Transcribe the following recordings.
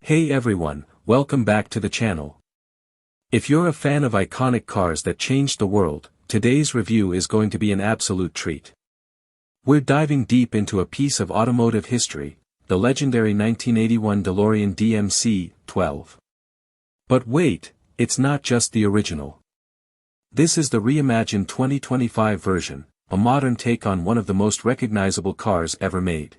Hey everyone, welcome back to the channel. If you're a fan of iconic cars that changed the world, today's review is going to be an absolute treat. We're diving deep into a piece of automotive history, the legendary 1981 DeLorean DMC-12. But wait, it's not just the original. This is the reimagined 2025 version, a modern take on one of the most recognizable cars ever made.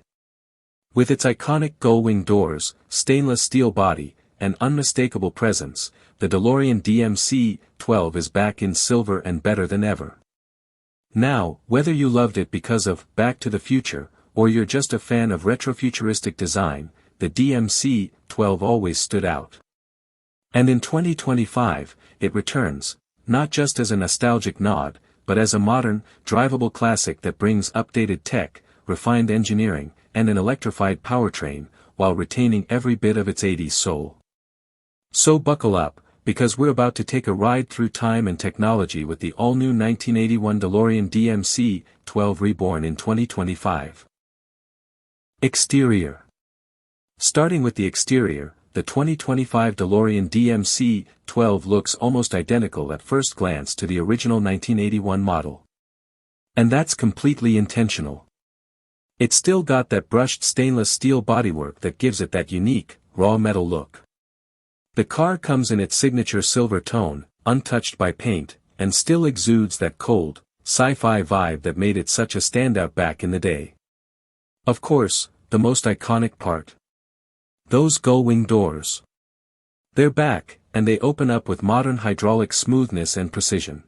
With its iconic gullwing doors, stainless steel body, and unmistakable presence, the DeLorean DMC-12 is back in silver and better than ever. Now, whether you loved it because of Back to the Future, or you're just a fan of retro-futuristic design, the DMC-12 always stood out. And in 2025, it returns, not just as a nostalgic nod, but as a modern, drivable classic that brings updated tech, refined engineering, and an electrified powertrain, while retaining every bit of its 80s soul. So buckle up, because we're about to take a ride through time and technology with the all-new 1981 DeLorean DMC-12 Reborn in 2025. Exterior. Starting with the exterior, the 2025 DeLorean DMC-12 looks almost identical at first glance to the original 1981 model. And that's completely intentional. It's still got that brushed stainless steel bodywork that gives it that unique, raw metal look. The car comes in its signature silver tone, untouched by paint, and still exudes that cold, sci-fi vibe that made it such a standout back in the day. Of course, the most iconic part. Those gullwing doors. They're back, and they open up with modern hydraulic smoothness and precision.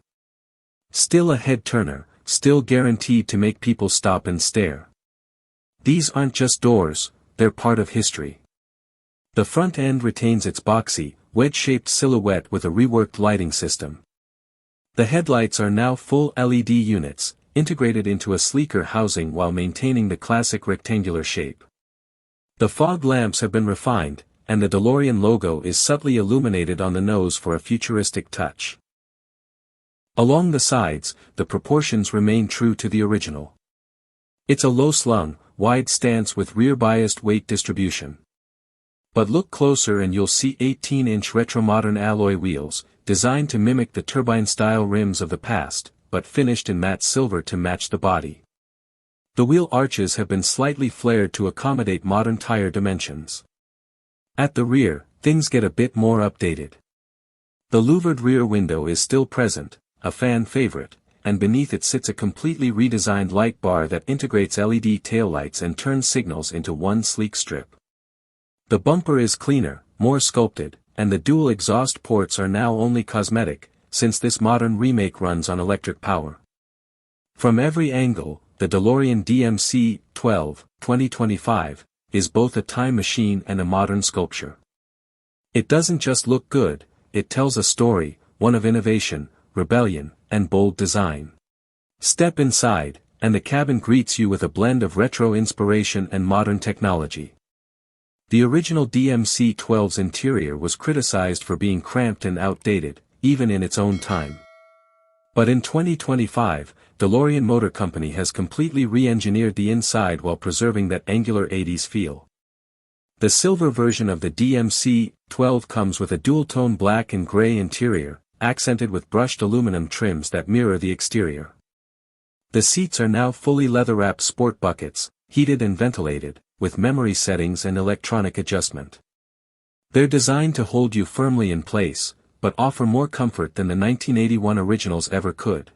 Still a head-turner, still guaranteed to make people stop and stare. These aren't just doors, they're part of history. The front end retains its boxy, wedge-shaped silhouette with a reworked lighting system. The headlights are now full LED units, integrated into a sleeker housing while maintaining the classic rectangular shape. The fog lamps have been refined, and the DeLorean logo is subtly illuminated on the nose for a futuristic touch. Along the sides, the proportions remain true to the original. It's a low-slung, wide stance with rear-biased weight distribution. But look closer and you'll see 18-inch retro-modern alloy wheels, designed to mimic the turbine-style rims of the past, but finished in matte silver to match the body. The wheel arches have been slightly flared to accommodate modern tire dimensions. At the rear, things get a bit more updated. The louvered rear window is still present, a fan favorite, and beneath it sits a completely redesigned light bar that integrates LED taillights and turns signals into one sleek strip. The bumper is cleaner, more sculpted, and the dual exhaust ports are now only cosmetic, since this modern remake runs on electric power. From every angle, the DeLorean DMC-12, 2025, is both a time machine and a modern sculpture. It doesn't just look good, it tells a story, one of innovation, rebellion, and bold design. Step inside, and the cabin greets you with a blend of retro inspiration and modern technology. The original DMC-12's interior was criticized for being cramped and outdated, even in its own time. But in 2025, DeLorean Motor Company has completely re-engineered the inside while preserving that angular 80s feel. The silver version of the DMC-12 comes with a dual-tone black and gray interior, accented with brushed aluminum trims that mirror the exterior. The seats are now fully leather-wrapped sport buckets, heated and ventilated, with memory settings and electronic adjustment. They're designed to hold you firmly in place, but offer more comfort than the 1981 originals ever could.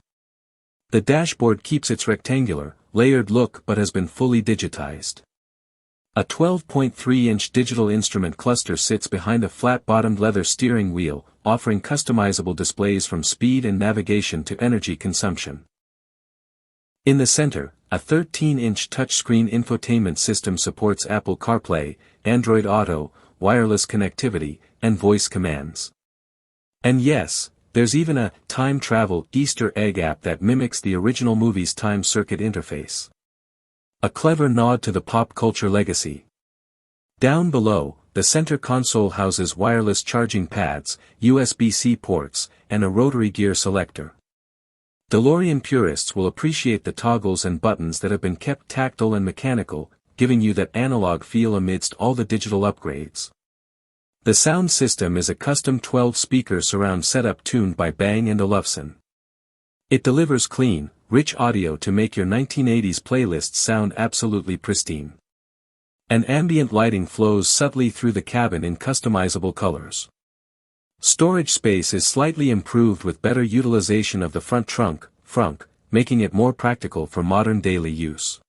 The dashboard keeps its rectangular, layered look but has been fully digitized. A 12.3-inch digital instrument cluster sits behind a flat-bottomed leather steering wheel, offering customizable displays from speed and navigation to energy consumption. In the center, a 13-inch touchscreen infotainment system supports Apple CarPlay, Android Auto, wireless connectivity, and voice commands. And yes, there's even a time travel Easter egg app that mimics the original movie's time circuit interface. A clever nod to the pop culture legacy. Down below, the center console houses wireless charging pads, USB-C ports, and a rotary gear selector. DeLorean purists will appreciate the toggles and buttons that have been kept tactile and mechanical, giving you that analog feel amidst all the digital upgrades. The sound system is a custom 12-speaker surround setup tuned by Bang & Olufsen. It delivers clean, rich audio to make your 1980s playlists sound absolutely pristine. And ambient lighting flows subtly through the cabin in customizable colors. Storage space is slightly improved with better utilization of the front trunk, making it more practical for modern daily use.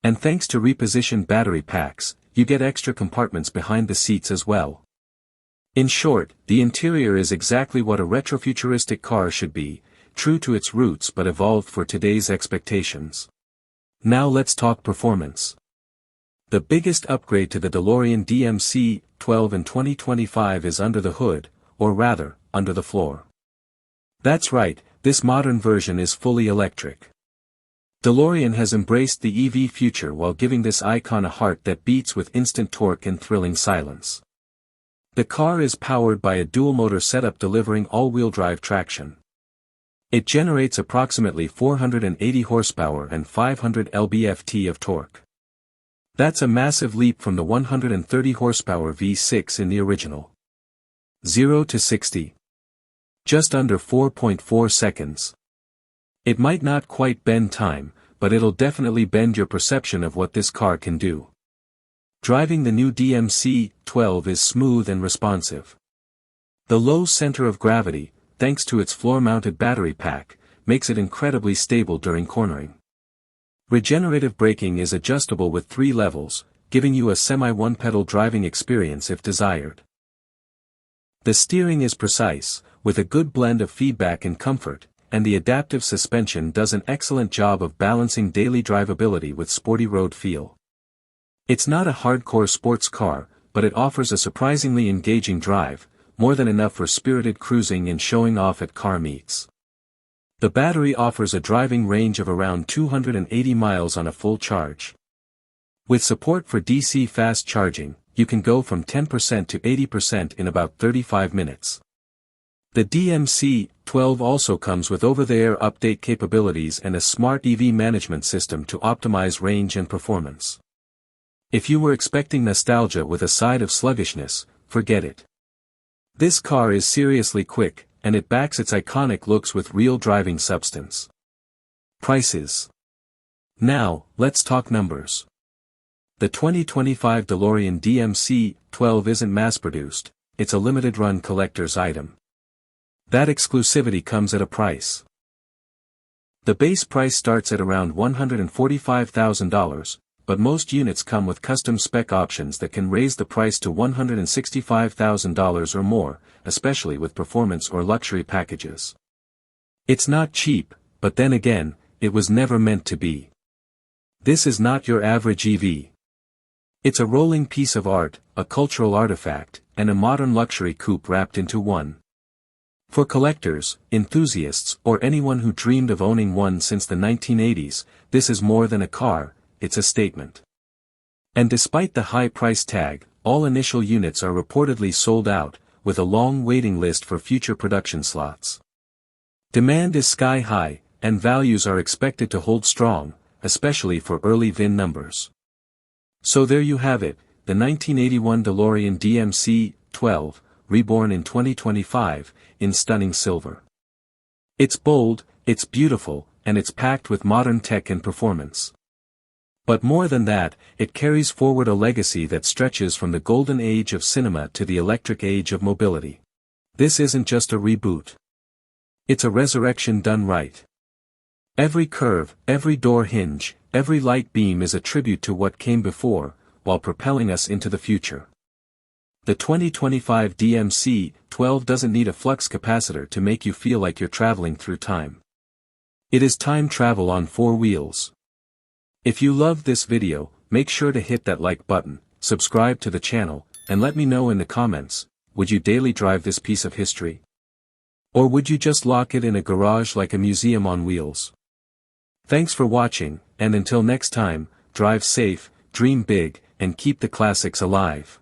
And thanks to repositioned battery packs, you get extra compartments behind the seats as well. In short, the interior is exactly what a retrofuturistic car should be, true to its roots but evolved for today's expectations. Now let's talk performance. The biggest upgrade to the DeLorean DMC-12 in 2025 is under the hood, or rather, under the floor. That's right, this modern version is fully electric. DeLorean has embraced the EV future while giving this icon a heart that beats with instant torque and thrilling silence. The car is powered by a dual-motor setup delivering all-wheel drive traction. It generates approximately 480 horsepower and 500 lb-ft of torque. That's a massive leap from the 130 horsepower V6 in the original. 0 to 60. Just under 4.4 seconds. It might not quite bend time, but it'll definitely bend your perception of what this car can do. Driving the new DMC-12 is smooth and responsive. The low center of gravity, thanks to its floor-mounted battery pack, makes it incredibly stable during cornering. Regenerative braking is adjustable with 3 levels, giving you a semi-one-pedal driving experience if desired. The steering is precise, with a good blend of feedback and comfort, and the adaptive suspension does an excellent job of balancing daily drivability with sporty road feel. It's not a hardcore sports car, but it offers a surprisingly engaging drive, more than enough for spirited cruising and showing off at car meets. The battery offers a driving range of around 280 miles on a full charge. With support for DC fast charging, you can go from 10% to 80% in about 35 minutes. The DMC-12 also comes with over-the-air update capabilities and a smart EV management system to optimize range and performance. If you were expecting nostalgia with a side of sluggishness, forget it. This car is seriously quick, and it backs its iconic looks with real driving substance. Prices. Now, let's talk numbers. The 2025 DeLorean DMC-12 isn't mass-produced, it's a limited-run collector's item. That exclusivity comes at a price. The base price starts at around $145,000, but most units come with custom spec options that can raise the price to $165,000 or more, especially with performance or luxury packages. It's not cheap, but then again, it was never meant to be. This is not your average EV. It's a rolling piece of art, a cultural artifact, and a modern luxury coupe wrapped into one. For collectors, enthusiasts, or anyone who dreamed of owning one since the 1980s, this is more than a car, it's a statement. And despite the high price tag, all initial units are reportedly sold out, with a long waiting list for future production slots. Demand is sky high, and values are expected to hold strong, especially for early VIN numbers. So there you have it, the 1981 DeLorean DMC-12, reborn in 2025, in stunning silver. It's bold, it's beautiful, and it's packed with modern tech and performance. But more than that, it carries forward a legacy that stretches from the golden age of cinema to the electric age of mobility. This isn't just a reboot. It's a resurrection done right. Every curve, every door hinge, every light beam is a tribute to what came before, while propelling us into the future. The 2025 DMC-12 doesn't need a flux capacitor to make you feel like you're traveling through time. It is time travel on 4 wheels. If you loved this video, make sure to hit that like button, subscribe to the channel, and let me know in the comments, would you daily drive this piece of history? Or would you just lock it in a garage like a museum on wheels? Thanks for watching, and until next time, drive safe, dream big, and keep the classics alive.